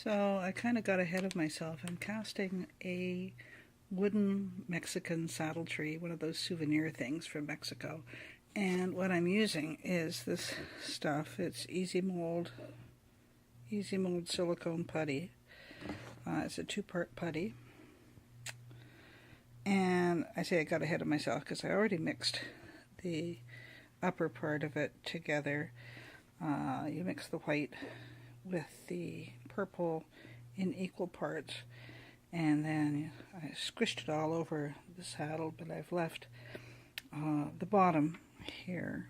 So I kind of got ahead of myself. I'm casting a wooden Mexican saddle tree, one of those souvenir things from Mexico. And what I'm using is this stuff. It's Easy Mold silicone putty. It's a 2-part putty. And I say I got ahead of myself because I already mixed the upper part of it together. You mix the white with the purple in equal parts, and then I squished it all over the saddle, but I've left the bottom here,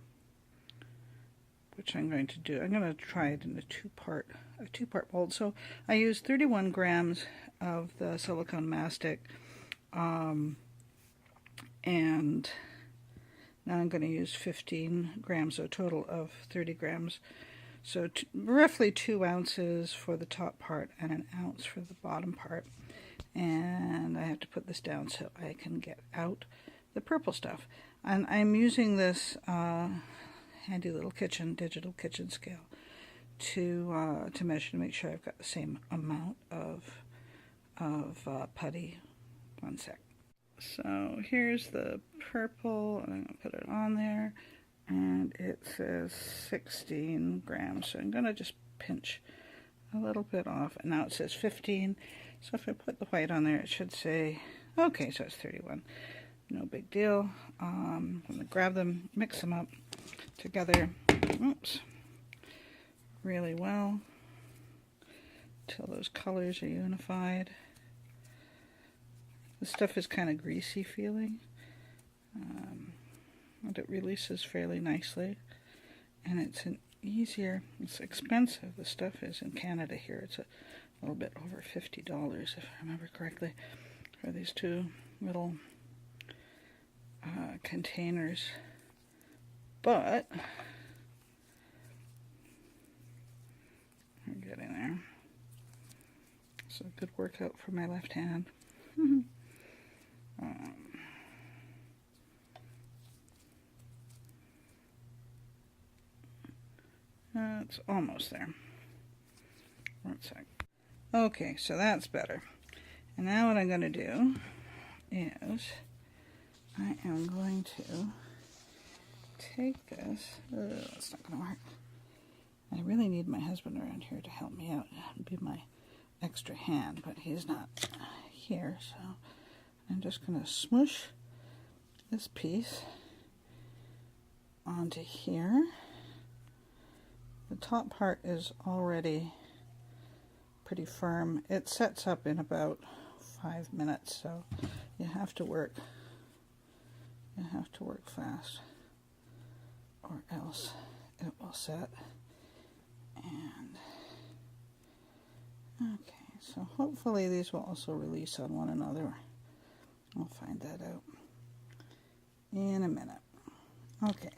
which I'm going to do. I'm going to try it in a two-part mold. So I used 31 grams of the silicone mastic, and now I'm going to use 15 grams, so a total of 30 grams. So roughly 2 ounces for the top part and 1 ounce for the bottom part. And I have to put this down so I can get out the purple stuff. And I'm using this handy little digital kitchen scale to measure, to make sure I've got the same amount of putty. One sec. So here's the purple, and I'm going to put it on there, and it says 16 grams. So I'm going to just pinch a little bit off, and now it says 15. So if I put the white on there, it should say, okay, so it's 31. No big deal. I'm going to grab them, mix them up together, really well, till those colors are unified. The stuff is kind of greasy feeling, but it releases fairly nicely, and it's it's expensive. The stuff is in Canada here. It's a little bit over $50, if I remember correctly, for these 2 little containers. But we're getting there. It's a good workout for my left hand. It's almost there. One sec. Okay, so that's better. And now what I'm going to do is I am going to take this. That's not going to work. I really need my husband around here to help me out and be my extra hand, but he's not here, so I'm just going to smoosh this piece onto here. The top part is already pretty firm. It sets up in about 5 minutes, so you have to work fast, or else it will set. And okay, so hopefully these will also release on one another. I'll find that out in a minute. Okay,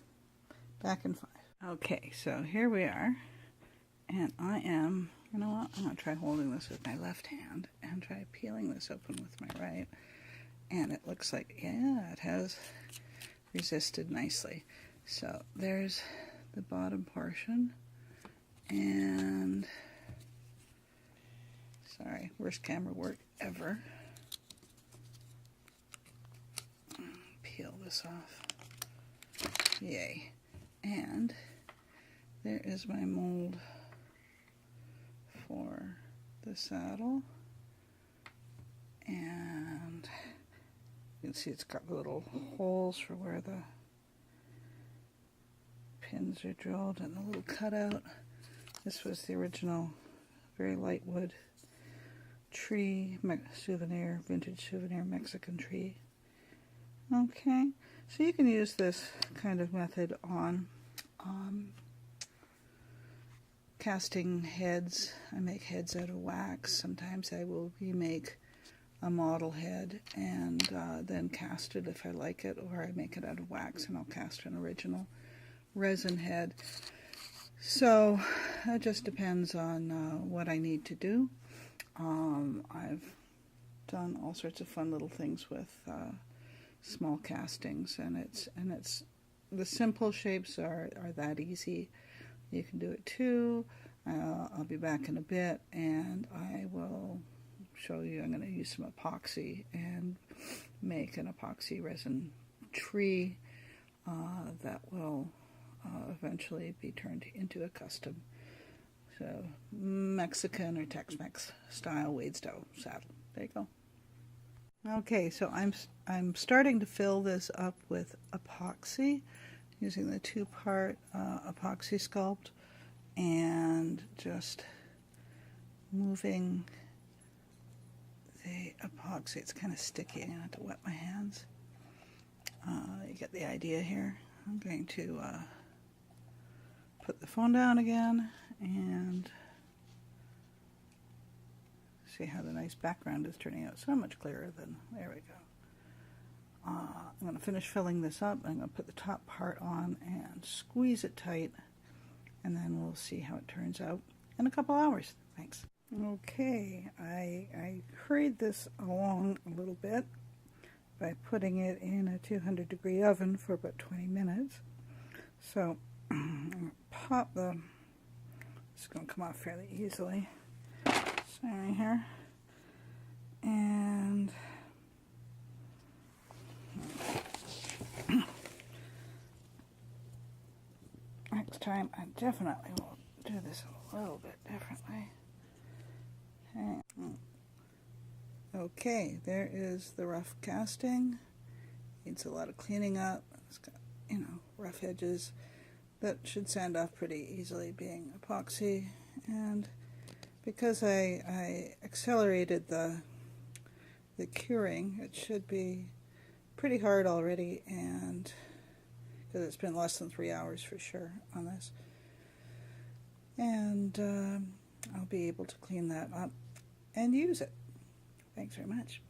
back in 5. Okay, so here we are, and I am, you know what, I'm going to try holding this with my left hand and try peeling this open with my right, and it looks like, yeah, it has resisted nicely. So there's the bottom portion, and, sorry, worst camera work ever. Peel this off. Yay. And there is my mold for the saddle, and you can see it's got the little holes for where the pins are drilled and the little cutout. This was the original very light wood tree, vintage souvenir Mexican tree. Okay, so you can use this kind of method on casting heads. I make heads out of wax. Sometimes I will remake a model head and then cast it if I like it, or I make it out of wax and I'll cast an original resin head. So it just depends on what I need to do. I've done all sorts of fun little things with small castings, and it's the simple shapes are that easy. You can do it too. I'll be back in a bit and I will show you. I'm going to use some epoxy and make an epoxy resin tree that will eventually be turned into a custom, so Mexican or Tex-Mex style Wade Stowe saddle. There you go. Okay, so I'm starting to fill this up with epoxy using the two-part Apoxie Sculpt, and just moving the epoxy. It's kind of sticky. I'm going to have to wet my hands. You get the idea here. I'm going to put the phone down again and see how the nice background is turning out. So much clearer than, there we go. I'm going to finish filling this up. I'm going to put the top part on and squeeze it tight, and then we'll see how it turns out in a couple hours. Thanks. Okay, I hurried this along a little bit by putting it in a 200-degree oven for about 20 minutes. So I'm going to pop the, it's going to come off fairly easily. So right here, and next time I definitely will do this a little bit differently. Okay, there is the rough casting. Needs a lot of cleaning up. It's got, you know, rough edges that should sand off pretty easily, being epoxy. And because I accelerated the curing, it should be pretty hard already, and because it's been less than 3 hours for sure on this. And I'll be able to clean that up and use it. Thanks very much.